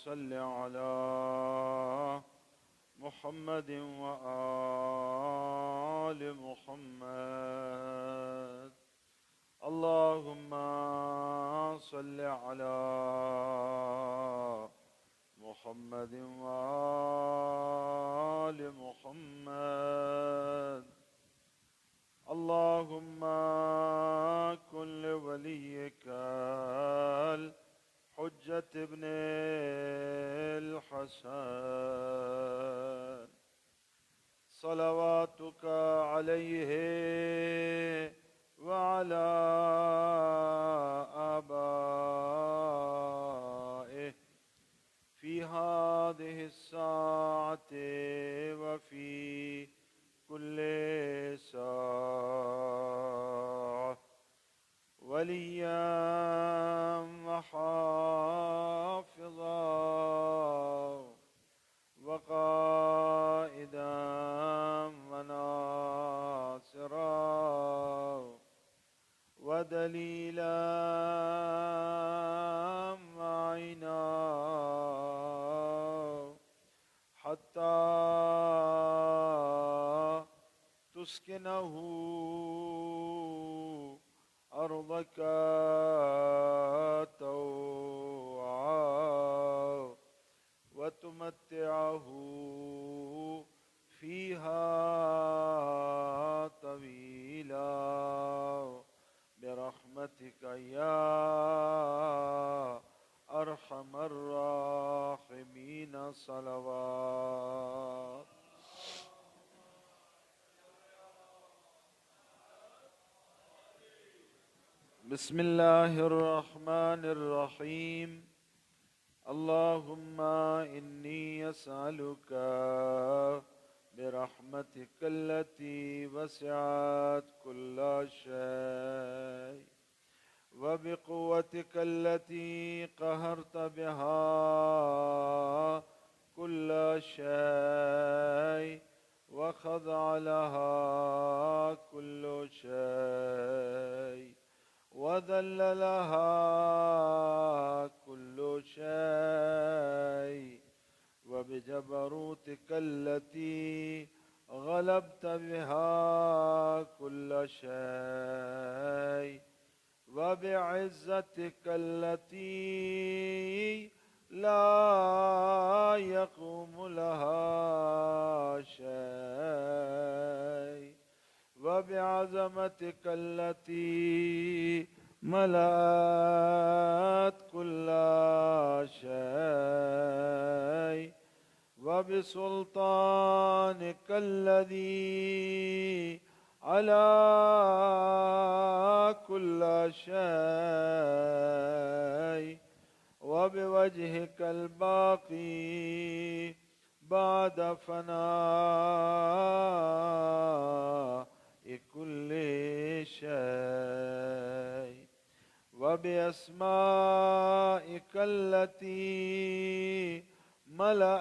صل على محمد وآل محمد. اللهم صل على محمد وآل محمد. اللهم كن لوليك الحجة ابن الحسن صلواتك عليه وعلى آبائه في هذه الساعة وفي كل ساعة وليا وحافظا وقائدا وناصرا ودليلا معينا حتى تسكنه أرضك طوعا وتمتعه فيها طويلا برحمتك يا أرحم الراحمين. صلوات. بسم الله الرحمن الرحيم. اللهم إني أسألك برحمتك التي وسعت كل شيء وبقوتك التي قهرت بها كل شيء وخضع لها كل شيء وذل لها كل شيء وبجبروتك التي غلبت بها كل شيء وبعزتك التي لا يقوم لها شيء وبعظمتك التي ملأت كل شيء وبسلطانك الذي على كل شيء وبوجهك الباقي بعد فناء كل شيء وبأسمائك التي ملأت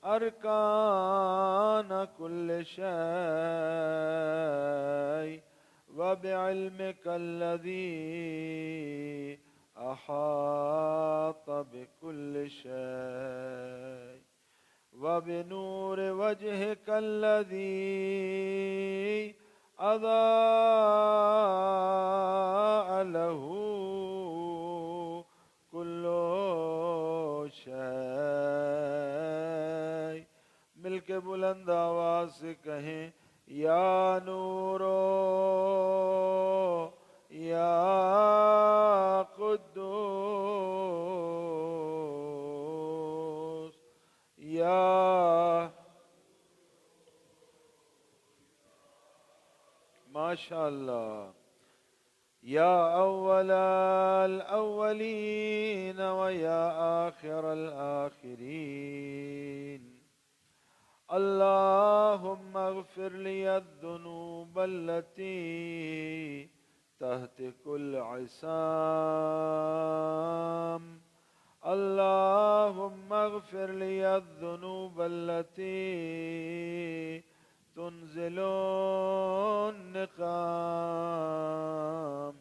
أركان كل شيء وبعلمك الذي أحاط بكل شيء وبنور وجهك الذي أضاء له كل شيء. मिलके बुलंद आवाज से कहें या नूरो या कुद्दूस या माशाअल्लाह या अव्वल الأولين ويا آخر الآخرين. اللهم اغفر لي الذنوب التي تهتك العصام. اللهم اغفر لي الذنوب التي تنزل النقام.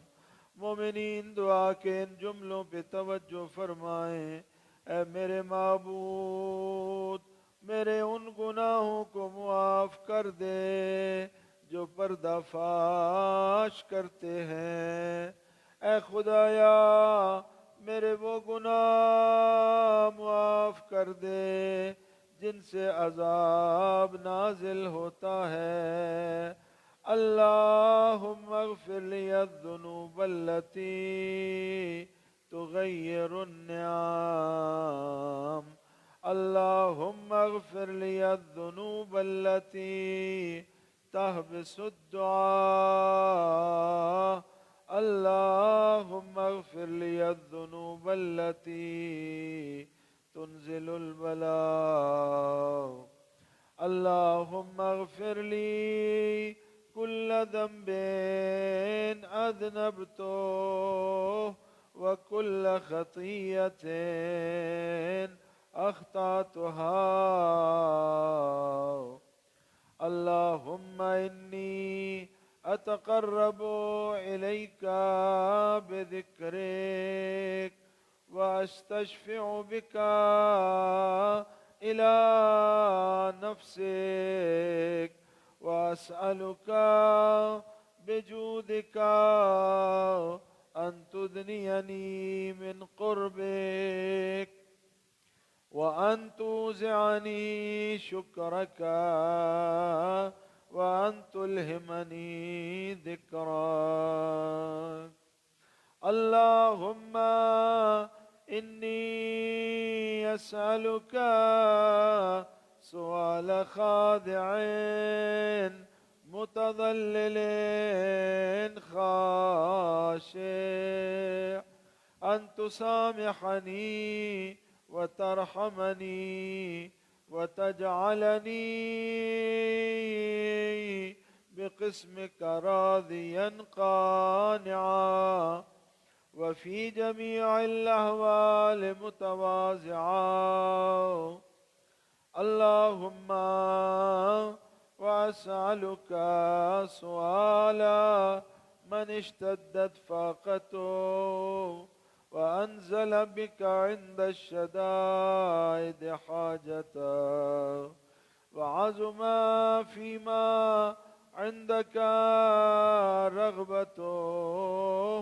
मोमिनीन दुआ के इन जुमलों पे तवज्जो फरमाएं। ऐ मेरे माबूद, मेरे उन गुनाहों को मुआफ कर दे जो पर्दाफाश करते हैं। ऐ खुदाया, मेरे वो गुनाह मुआफ कर दे जिनसे अजाब नाजिल होता है। अल्लाहुम्मा अग़फ़िर लिया ज़ुनूब अल्लती तुग़य्यिरु अन्निआम। अल्लाहुम्मा अग़फ़िर लिया ज़ुनूब अल्लती तहबिसु दुआ। अल्लाहुम्मा अग़फ़िर लिया ज़ुनूब अल्लती तुनज़िलुल बला। अल्लाहुम्मा अग़फ़िर ली कुल्ल ज़ंबिन अज़नबतो व कुल्ल ख़तीयतिन अख़्तातुहा। अल्लाहुम्मा इन्नी अतक़र्रबु इलैका बिज़िक्रिक व अस्तशफ़िउ बिका इला नफ़्सिक व अस्अलुका बिजूदिका अन तुदनियनी मिन क़ुर्बिक व अन तुज़िअनी शुक्रका व अन तुल्हिमनी ज़िक्राक। अल्लाहुम्मा इन्नी अस्अलुका सुआल खादिअन मुतज़ल्लिलिन खाशिअ अन तुसामिहनी व तरहमनी व तजअलनी बिक़िस्मिका राज़ियन क़ानिअन वफ़ी जमीअल अहवाल मुतवाज़िअन। अल्लाहुम्मा वअस्अलुका सुआला मन इश्तद्दत फ़ाक़तुहु व अनज़ल बिका इंद अश्शदाइद हाजतहु व अज़ुमा फ़ीमा इंदका रग़बतुहु।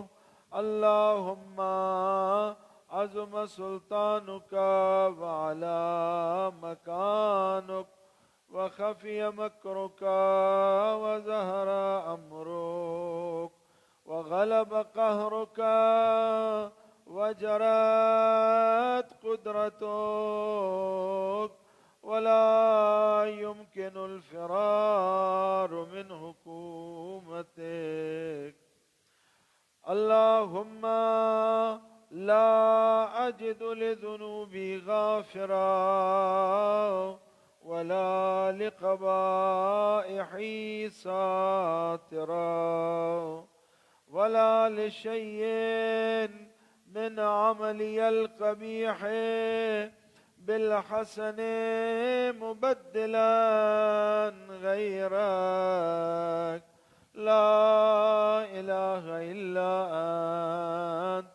अल्लाहुम्मा अज़ुम सुल्तानुका व अला मकानुक व ख़फ़िय मकरुका व ज़हरा अमरुक व ग़लब क़हरुका व जरत क़ुदरतुक वला युमकिनुल फ़िरारु मिन हुकूमतिक। अल्लाहुम्मा ला अजिदु लिज़ुनूबी गाफ़िरा वला लिक़बाइही सातिरा वला लिशय्इन मिन अमलियल क़बीह बिलहसन मुबद्दिलन गैरक। ला इलाहा इल्ला अंत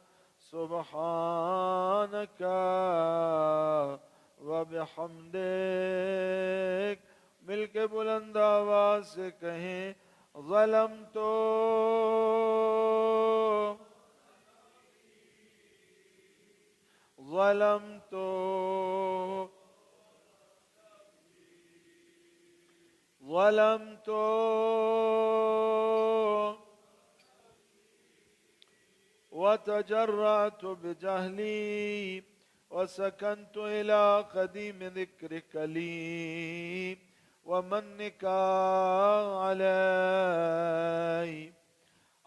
सुब्हानका व बिहम्दिक। मिलके बुलंद आवाज से कहें ज़लमतो ज़लमतो ظلمت وتجرأت بجهلي وسكنت إلى قديم ذكرك لي ومنك علي.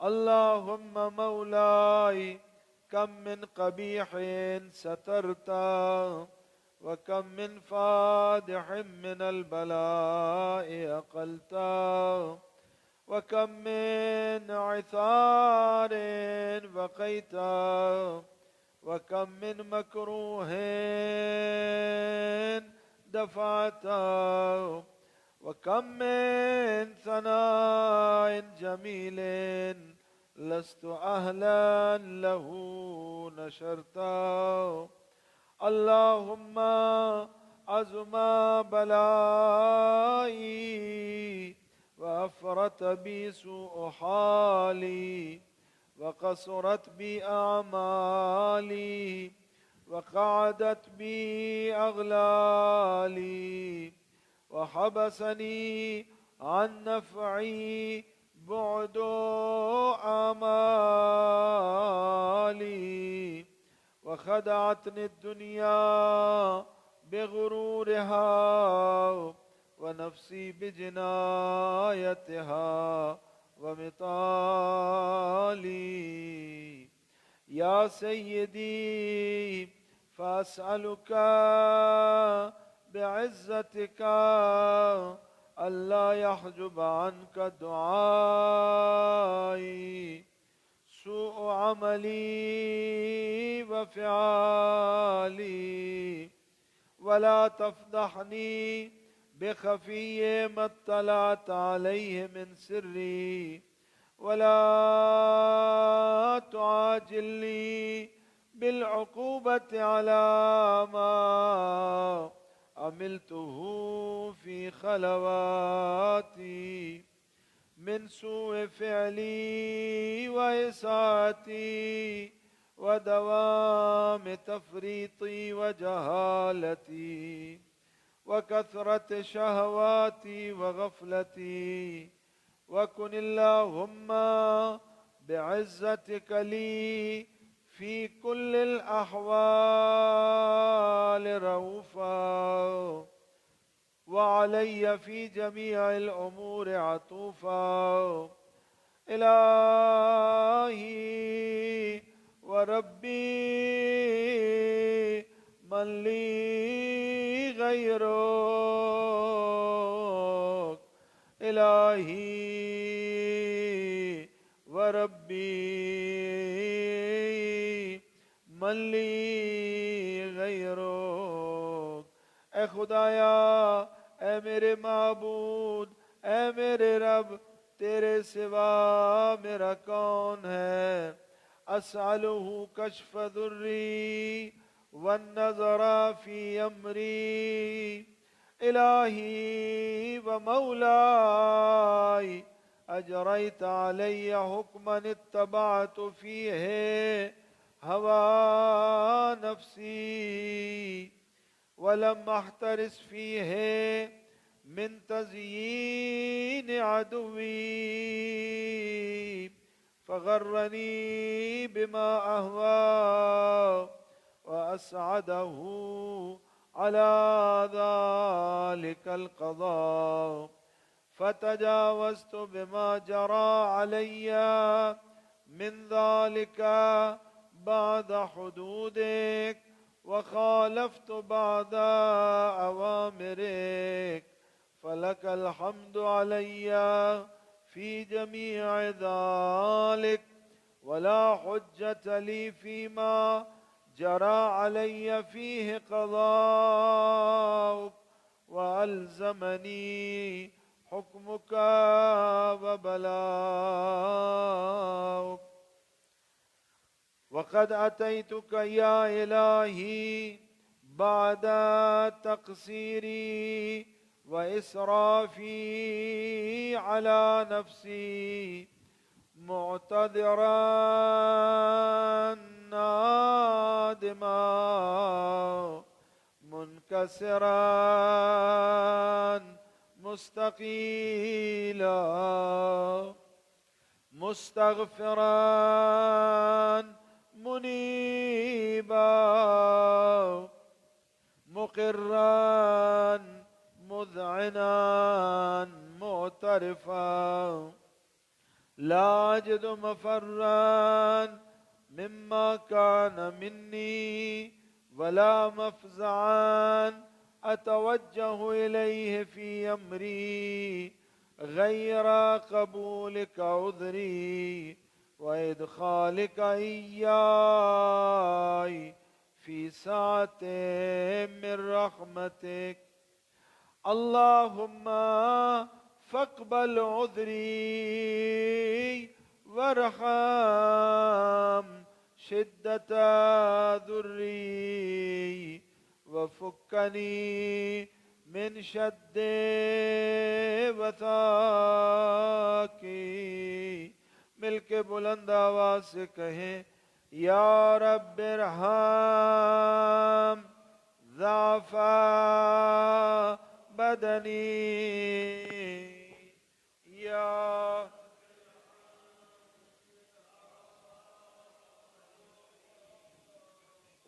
اللهم مولاي كم من قبيح سترت وكم من فادح من البلاء أقلت وكم من عثار بقيت وكم من مكروه دفعت وكم من ثناء جميل لست أهلا له نشرته. اللهم عظم بلائي وأفرط بي سوء حالي وقصرت بي أعمالي وقعدت بي أغلالي وحبسني عن نفعي بعد آمالي وخدعتني الدنيا بغرورها ونفسي بجنايتها ومطالي. يا سيدي فأسألك بعزتك ألا يحجب عنك دعائي سوء عملي وفعالي، ولا تفضحني بخفي ما اطلعت عليه من سري، ولا تعاجلني بالعقوبة على ما عملته في خلواتي من سوء فعلي وإساءتي ودوام تفريطي وجهالتي وكثرة شهواتي وغفلتي. وكن اللهم بعزتك لي في كل الأحوال رؤوفا، وعلي في جميع الأمور عطوفا. إلهي وربي من لي غيرك، إلهي وربي من لي غيرك. اے خدایا، اے میرے معبود، اے میرے رب، تیرے سوا میرا کون ہے؟ اسألہ کشف ضری والنظر فی امری. الہی و مولائی، اجریت علی حکما اتبعت فیہ ہوا نفسی ولم احترس فيه من تزيين عدوي، فغرني بما أهوى وأسعده على ذلك القضاء. فتجاوزت بما جرى علي من ذلك بعد حدودك، وخالفت بعد أوامرك، فلك الحمد علي في جميع ذلك، ولا حجة لي فيما جرى علي فيه قضاؤك، وألزمني حكمك وبلاؤك. وقد أتيتك يا إلهي بعد تقصيري وإسرافي على نفسي، معتذرا نادما منكسرا مستقيلا مستغفرا منيبا مقرا مذعنا معترفا، لا أجد مفرا مما كان مني ولا مفزعا أتوجه إليه في أمري غير قبولك عذري وإدخالك إياي في سعة من رحمتك. اللهم فاقبل عذري وارحم شدة ذري وفكني من شد وثاقي. मिलके बुलंद आवाज से कहें, या रब इरहम ज़ाफ़ा बदनी, या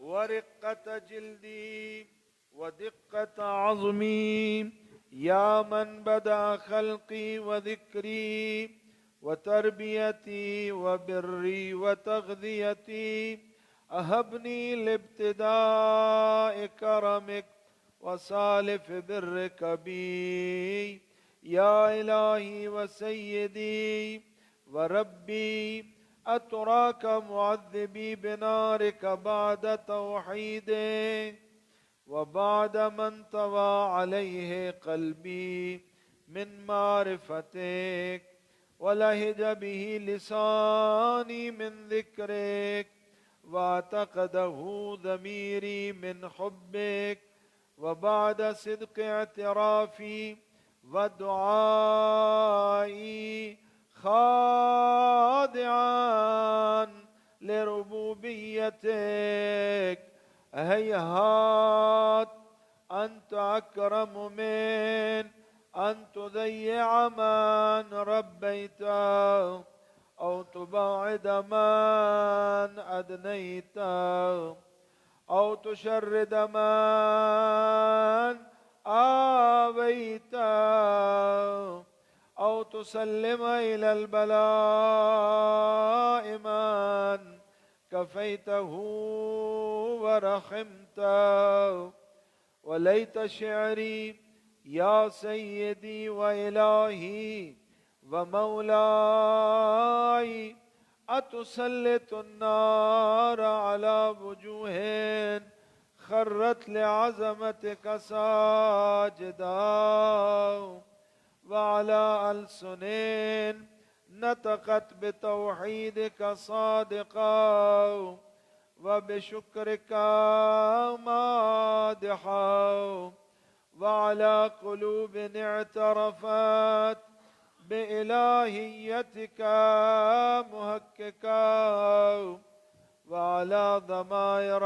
ورقة جلدي ودقة عظمي، يا من بدأ خلقي وذكري وتربيتي وبري وتغذيتي، أهبني لابتداء كرمك وسالف برك بي. يا إلهي وسيدي وربي، أتراك معذبي بنارك بعد توحيدك وبعد ما انطوى عليه قلبي من معرفتك ولهج به لساني من ذكرك واعتقده ضميري من حبك، وبعد صدق اعترافي ودعائي خاضعا لربوبيتك، هيهات أنت أكرم من أن تضيع من ربيته أو تبعد من أدنيته أو تشرد من آويته أو تسلم إلى البلاء من كفيته ورحمته. وليت شعري يا سيدي وإلهي ومولاي أتسلط النار على وجوه خرت لعظمتك ساجدا، وعلى ألسن نطقت بتوحيدك صادقا وبشكرك مادحا، وعلى قلوب اعترفت بإلهيتك مهككا، وعلى ضمائر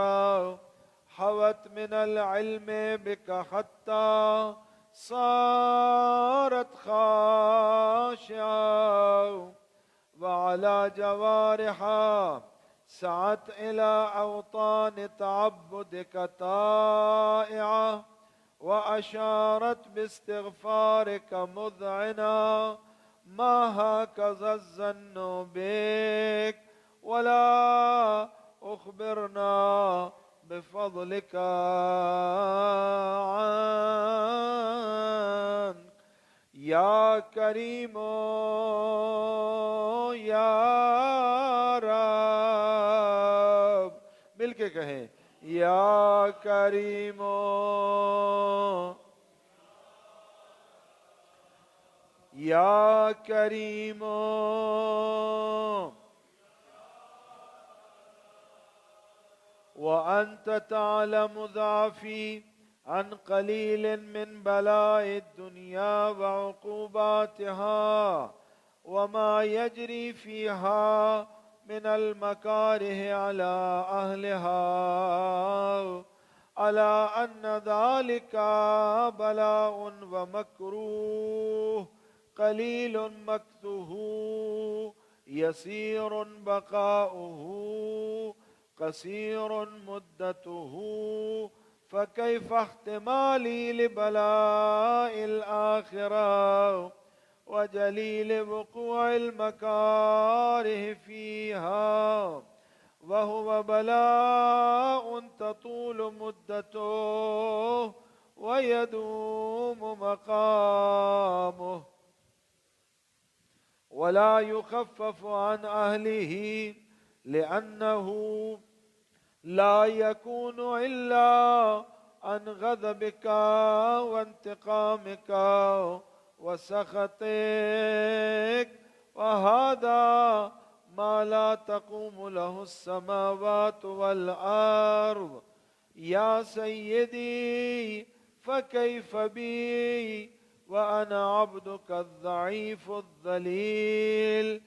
حوت من العلم بك حتى صارت خاشعة، وعلى جوارح سعت إلى أوطان تعبدك طائعة، وأشارت باستغفارك مذعنة. ما هكذا الظن بك ولا أخبرنا بفضلك عنك. يا كريم يا رب، मिलके कहें, या करीम या करीम وأنت تعلم ضعفي عن قليل من بلاء الدنيا وعقوباتها وما يجري فيها من المكاره على أهلها، على أن ذلك بلاء ومكروه قليل مكثه يسير بقاؤه قصير مدته، فكيف احتمالي لبلاء الآخرة وجليل وقوع المكاره فيها، وهو بلاء تطول مدته ويدوم مقامه ولا يخفف عن أهله، لأنه لا يكون إلا عن غضبك وانتقامك وسخطك، وهذا ما لا تقوم له السماوات والأرض. يا سيدي فكيف بي وأنا عبدك الضعيف الذليل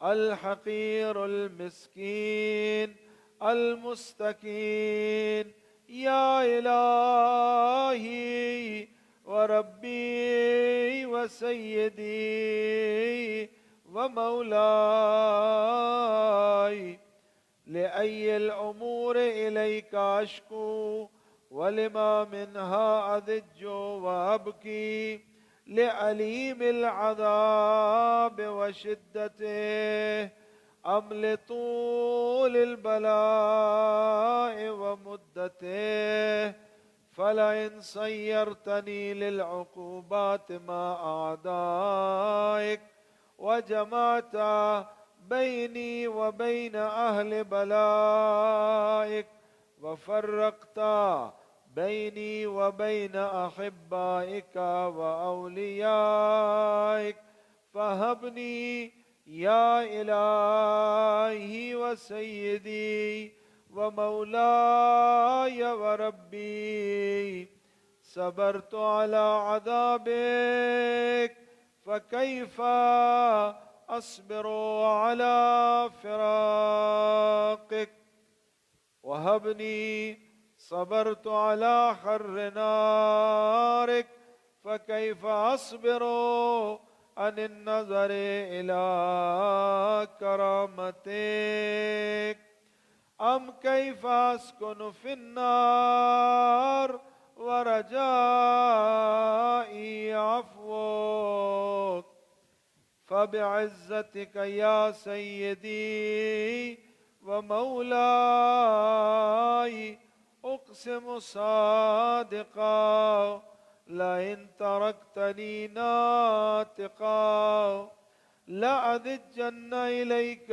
الحقير المسكين المستكين. يا إلهي وربي وسيدي ومولاي، لأي الأمور إليك أشكو ولما منها أذج وأبكي؟ لأليم العذاب وشدته أم لطول البلاء ومدته؟ فلئن صيرتني للعقوبات مع أعدائك وجمعت بيني وبين أهل بلائك وفرقت بيني وبين أحبائك وأوليائك، فهبني يا إلهي وسيدي ومولاي وربي. صبرت على عذابك فكيف أصبر على فراقك؟ وهبني صبرت على حر نارك فكيف أصبر عن النظر إلى كرامتك؟ أم كيف أسكن في النار ورجائي عفوك؟ فبعزتك يا سيدي ومولاي أقسم صادقا لئن تركتني ناطقا لأذجن إليك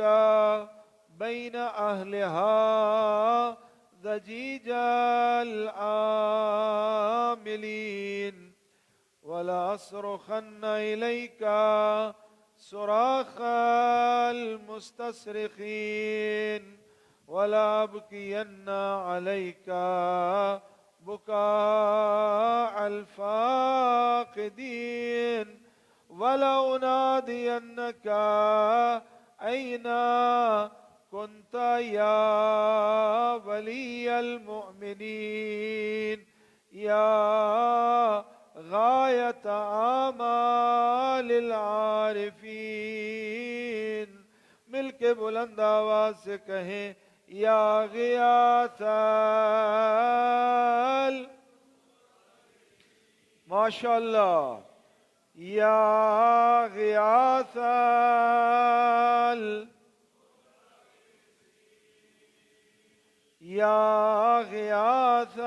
بين أهلها ضجيج العاملين، ولأصرخن إليك صراخ المستصرخين، ولأبكين عليك بكاء الفاقدين، ولأنادينك أين كنت يا ولي المؤمنين، يا غاية آمال العارفين؟ ملک بلند آواز سے کہیں یا غیاث ماشاءاللہ، یا غیاث یا غیاث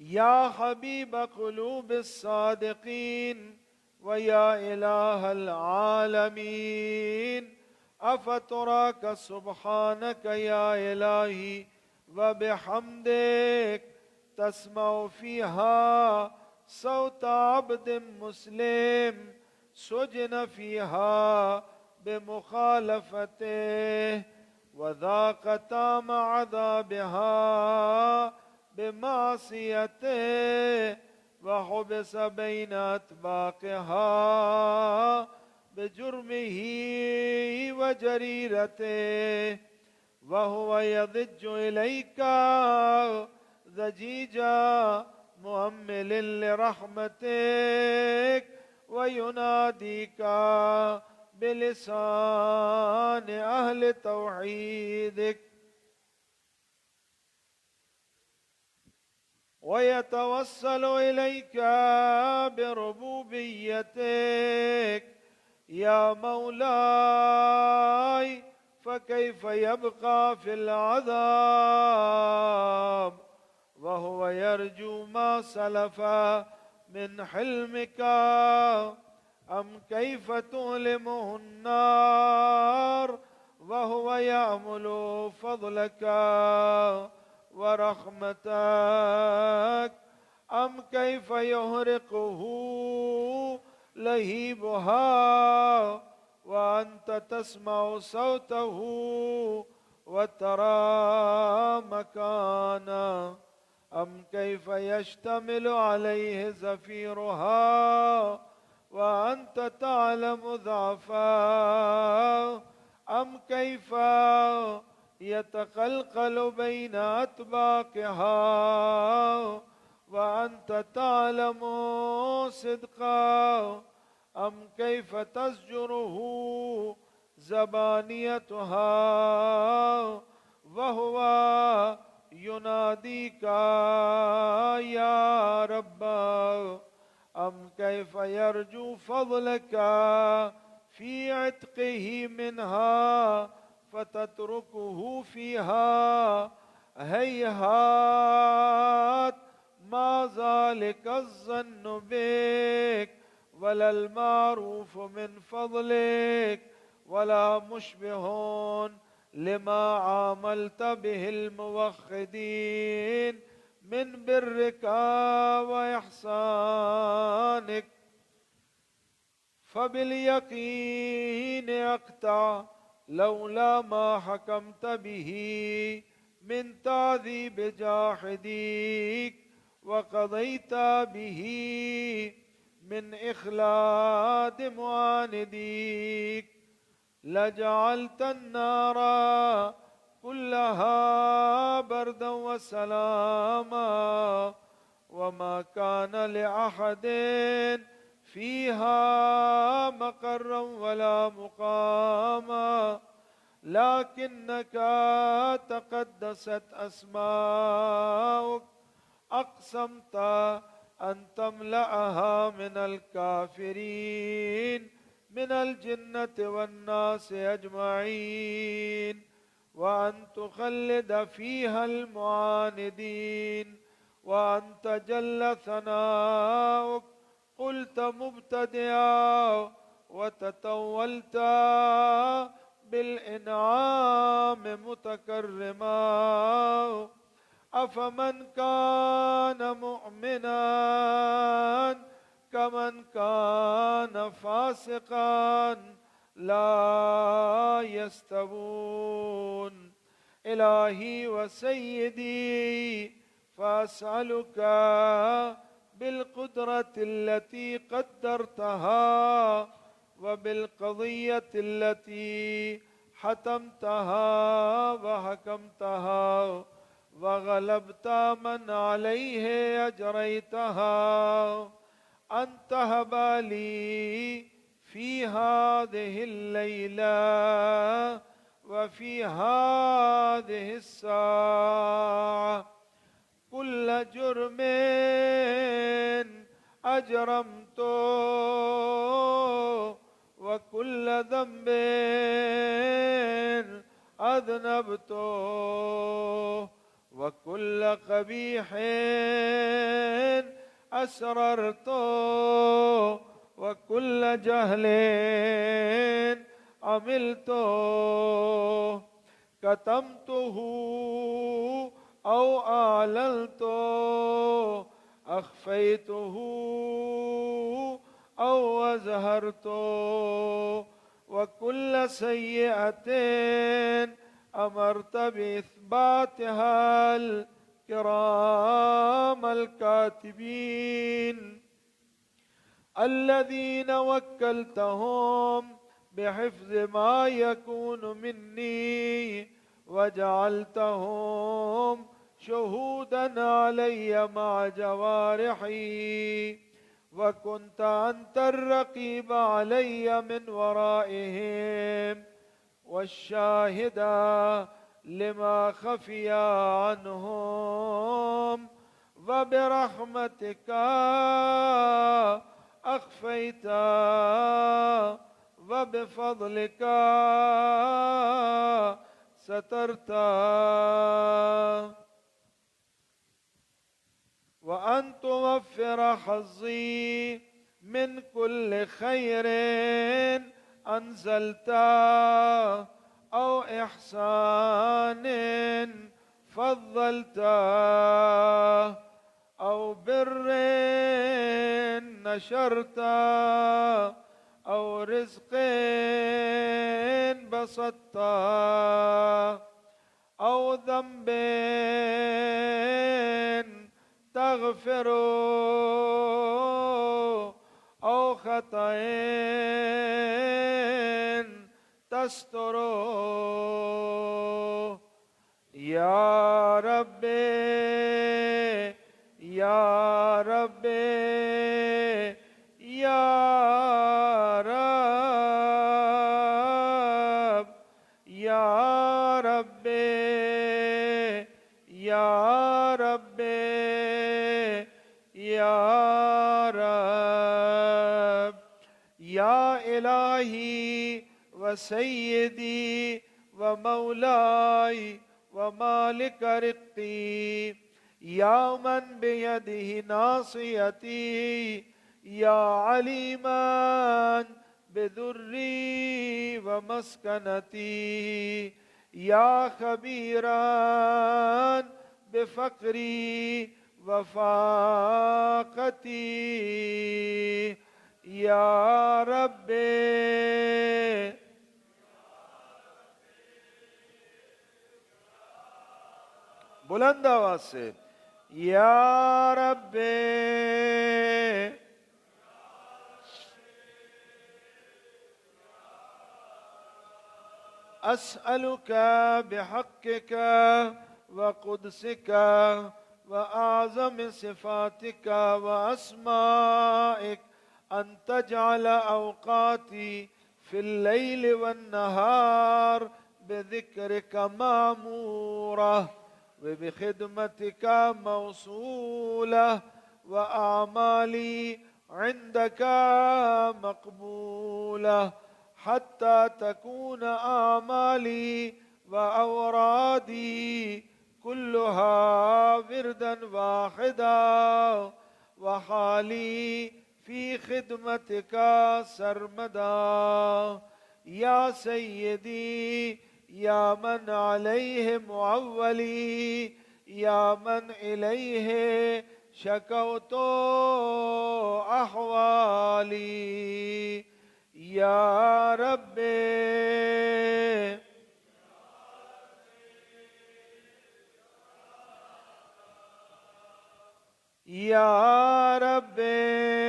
يا حبيب قلوب الصادقين ويا إله العالمين، أفتراك سبحانك يا إلهي وبحمدك تسمع فيها صوت عبد مسلم سجن فيها بمخالفته وذاق طعم عذابها بمعصيته وحبس بين أطباقها بجرمه وجريرته، وهو يضج إليك ضجيجا مؤمل لرحمتك ويناديك بلسان أهل توحيدك ويتوسل إليك بربوبيتك. يا مولاي فكيف يبقى في العذاب وهو يرجو ما سلف من حلمك؟ أم كيف تؤلمه النار وهو يأمل فضلك ورحمتك؟ أم كيف يهرقه لهيبها وأنت تسمع صوته وترى مكانه، أم كيف يشتمل عليه زفيرها وأنت تعلم ضعفه، أم كيف يتقلقل بين أطباقها وأنت تعلم صدقه، أم كيف تزجره زبانيتها وهو يناديك يا رب، أم كيف يرجو فضلك في عتقه منها فتتركه فيها؟ هيهات ما ذلك الظن بك، ولا المعروف من فضلك، ولا مشبه لما عاملت به الموحدين من برك وإحسانك. فباليقين أقطع لولا ما حكمت به من تعذيب جاحديك وقضيت به من إخلاد معانديك، لجعلت النار كلها بردا وسلاما، وما كان لأحد فيها مقرا ولا مقاما، لكنك تقدست أسماؤك أقسمت أن تملأها من الكافرين من الجنة والناس أجمعين، وأن تخلد فيها المعاندين، وأنت جل ثناؤك قلت مبتدئا وتطولت بالإنعام متكرما. أفمن كان مؤمنا كمن كان فاسقا لا يستوون. إلهي وسيدي، فأسألك بالقدرة التي قدرتها وبالقضية التي حتمتها وحكمتها وغلبت من عليه أجريتها، أن تهب لي في هذه الليلة وفي هذه الساعة كل جرم أجرمته وكل ذنب أذنبته وكل قبيح أسررته وكل جهل عملته، كتمته أو أعلنته، أخفيته أو أظهرته، وكل سيئة أمرت بإثباتها الكرام الكاتبين الذين وكلتهم بحفظ ما يكون مني، وجعلتهم شهودا علي مع جوارحي، وكنت أنت الرقيب علي من ورائهم والشاهد لما خفي عنهم، وبرحمتك أخفيت وبفضلك سترت، وأن توفر حظي من كل خير أنزلت أو إحسان فضلت أو بر نشرت أو رزق بسطت أو ذنب تغفر أو خطأ تستر يا ربي يا ربي يا رب يا ربي يا ربي يا رب يا إلهي وسيدي ومولاي ومالك رقي يا من بيده ناصيتي يا عليما بذري ومسكنتي يا خبيرا بفقري وفاقتي يا ربي बुलंद आवाज से या रब्बे أسألك بحقك وقدسك وأعظم صفاتك وأسمائك أن تجعل أوقاتي في الليل والنهار بذكرك معمورة وبخدمتك موصولة وأعمالي عندك مقبولة حتى تكون أعمالي وأورادي كلها وردا واحدا وحالي في خدمتك سرمدا يا سيدي يا من عليه معولي يا من إليه شكوت أحوالي يا ربي يا ربي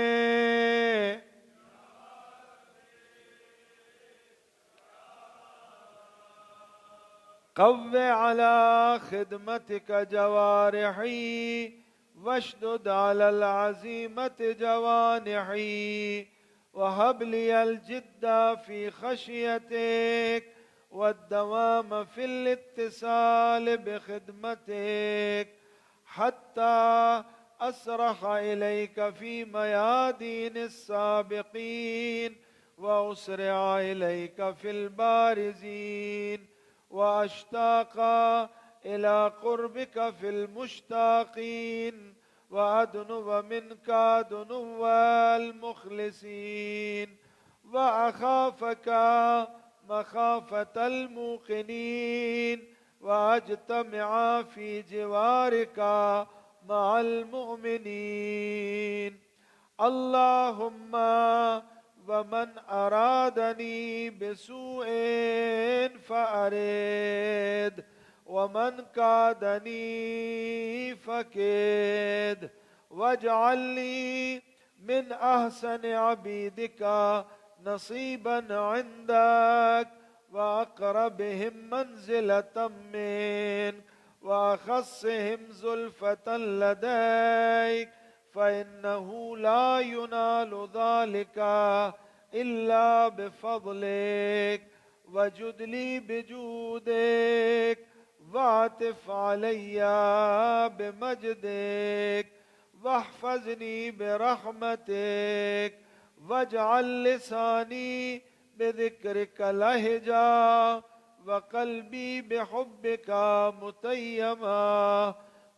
قو على خدمتك جوارحي واشدد على العزيمة جوانحي وهب لي الجد في خشيتك والدوام في الاتصال بخدمتك حتى أسرح إليك في ميادين السابقين وأسرع إليك في البارزين وأشتاق إلى قربك في المشتاقين وأدنو منك دنو المخلصين وأخافك مخافة الموقنين وأجتمع في جوارك مع المؤمنين اللهم ومن أرادني بسوء فأرد ومن كادني فكد واجعل لي من أحسن عبيدك نصيبا عندك وأقربهم منزلة منك وأخصهم زلفة لديك فإنه لا ينال ذلك إلا بفضلك وجد لي بجودك واعطف علي بمجدك واحفظني برحمتك واجعل لساني بذكرك لهجا وقلبي بحبك متيما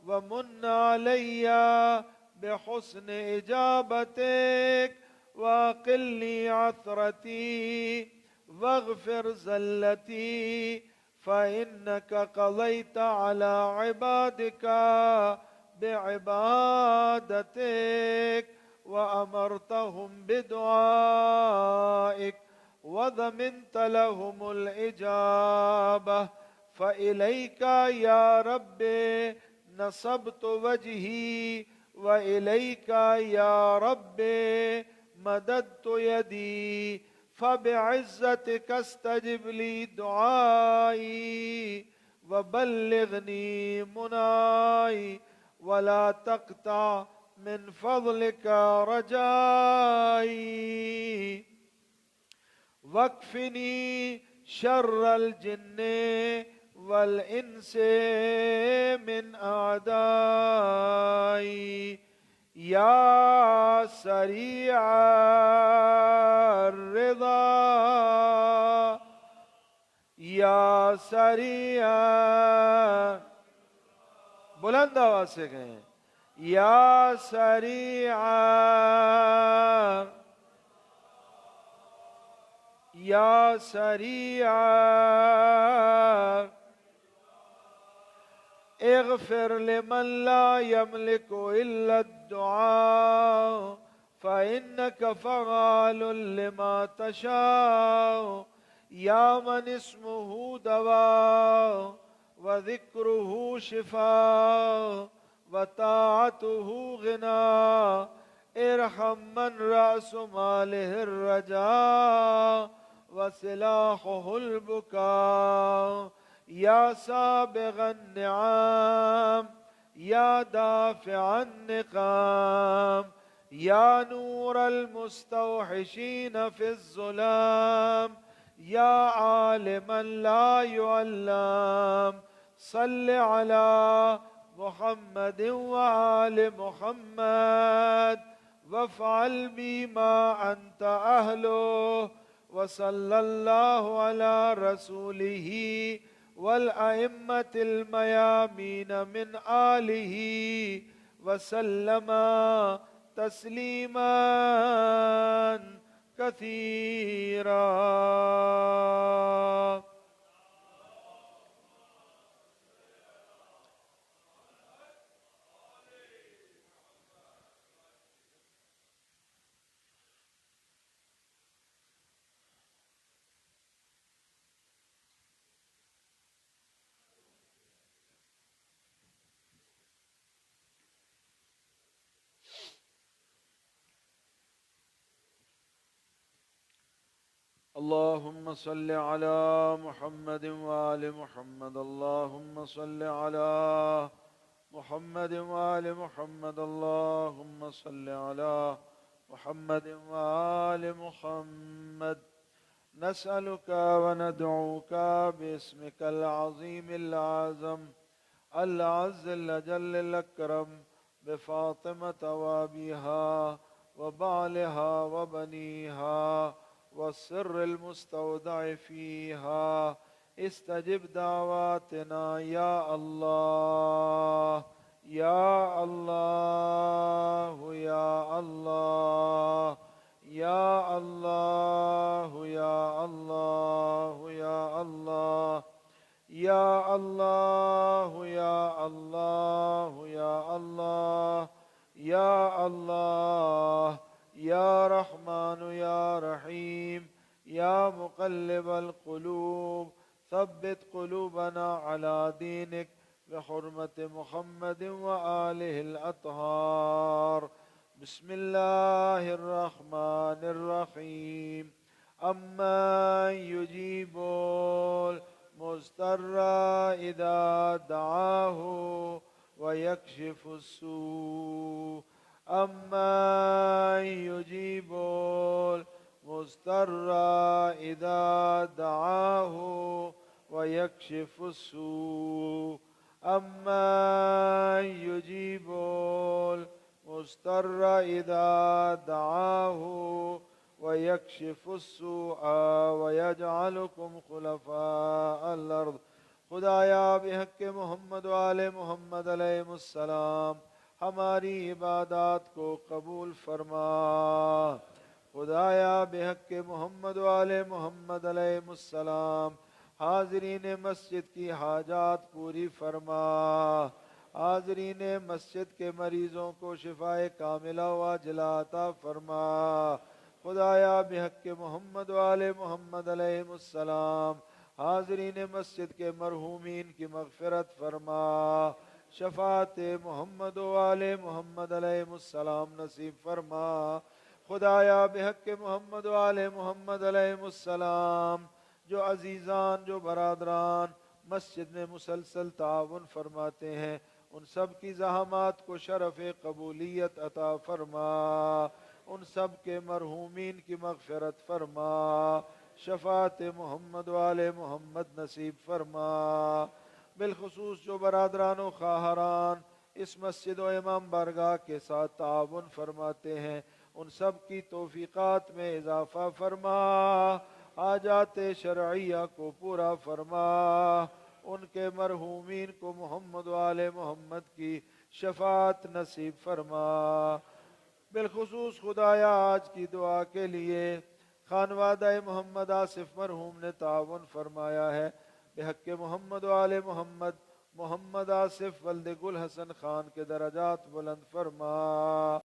ومن علي بحسن إجابتك واقل لي عثرتي واغفر زلتي فإنك قضيت على عبادك بعبادتك وأمرتهم بدعائك وضمنت لهم الإجابة، فإليك يا رب نصبت وجهي، وإليك يا رب مددت يدي، فبعزتك استجب لي دعائي وبلغني مناي، ولا تقطع من فضلك رجائي، واكفني شر الجن والإنس من أعدائي، يا سريع الرضا या सरिया बुलंद आवाज से कहें या सरिया या सरिया اغفر لمن لا يملك إلا الدعاء فإنك فعال لما تشاء يا من اسمه دواء وذكره شفاء وطاعته غنى ارحم من رأس ماله الرجاء وسلاحه البكاء يا سابغ النعام يا دافع النقام يا نور المستوحشين في الظلام يا عالما لا يعلم صل على محمد وآل محمد وافعل بي ما أنت أهله وصلى الله على رسوله والأئمة الميامين من آله وسلم تسليما كثيرا. اللهم صل على محمد وآل محمد اللهم صل على محمد وآل محمد اللهم صل على محمد وآل محمد نسألك وندعوك باسمك العظيم الأعظم العز الأجل الأكرم بفاطمة وأبيها وبعلها وبنيها والسر المستودع فيها استجب دعواتنا يا الله يا الله يا الله يا الله يا الله يا الله يا الله يا الله يا الله يا الله يا رحمن يا رحيم يا مقلب القلوب ثبت قلوبنا على دينك بحرمة محمد وآله الأطهار. بسم الله الرحمن الرحيم. أمن يجيب المضطر إذا دعاه ويكشف السوء أمن يجيب المضطر إذا دعاه ويكشف السوء أمن يجيب المضطر إذا دعاه ويكشف السوء ويجعلكم خلفاء الأرض. खुदाया बिहक मोहम्मद वाले मोहम्मद अलैहिस्सलाम हमारी इबादत को कबूल फरमा। खुदाया बिहक मोहम्मद वाले मोहम्मद अलैहिस्सलाम हाज़रीन मस्जिद की हाजात पूरी फरमा। हाजरीन मस्जिद के मरीजों को शिफाए कामिला व जलाता फरमा। खुदाया बिहक मोहम्मद वाले मोहम्मद अलैहिस्सलाम हाजरीन मस्जिद के मरहूमीन की मगफिरत फरमा। शफात मोहम्मद वाले मोहम्मद अलैहिस्सलाम नसीब फरमा। खुदाया बिहक मोहम्मद वाले मोहम्मद अलैहिस्सलाम जो अजीज़ान जो बरादरान मस्जिद में मुसलसल ताउन फरमाते हैं उन सब की ज़हमात को शरफ़ कबूलियत अता फरमा। उन सब के मरहूमीन की मग़फ़िरत फरमा। शफ़ात मोहम्मद वाले मोहम्मद नसीब फरमा। बिलखुसूस जो बरादरान व ख़ाहरान इस मस्जिद व इमाम बारगाह के साथ ताउन फरमाते हैं उन सब की तौफ़ीक़ात में इजाफ़ा फरमा। आजात शरइया को पूरा फरमा। उनके मरहूमीन को मोहम्मद वाले मोहम्मद की शफात नसीब फरमा। बिलखुसूस खुदाया आज की दुआ के लिए खानवादा मोहम्मद आसिफ मरहूम ने ताउन फरमाया है। बेहक मोहम्मद वाले मोहम्मद मोहम्मद आसिफ वल्द गुल हसन खान के दरजात बुलंद फरमा।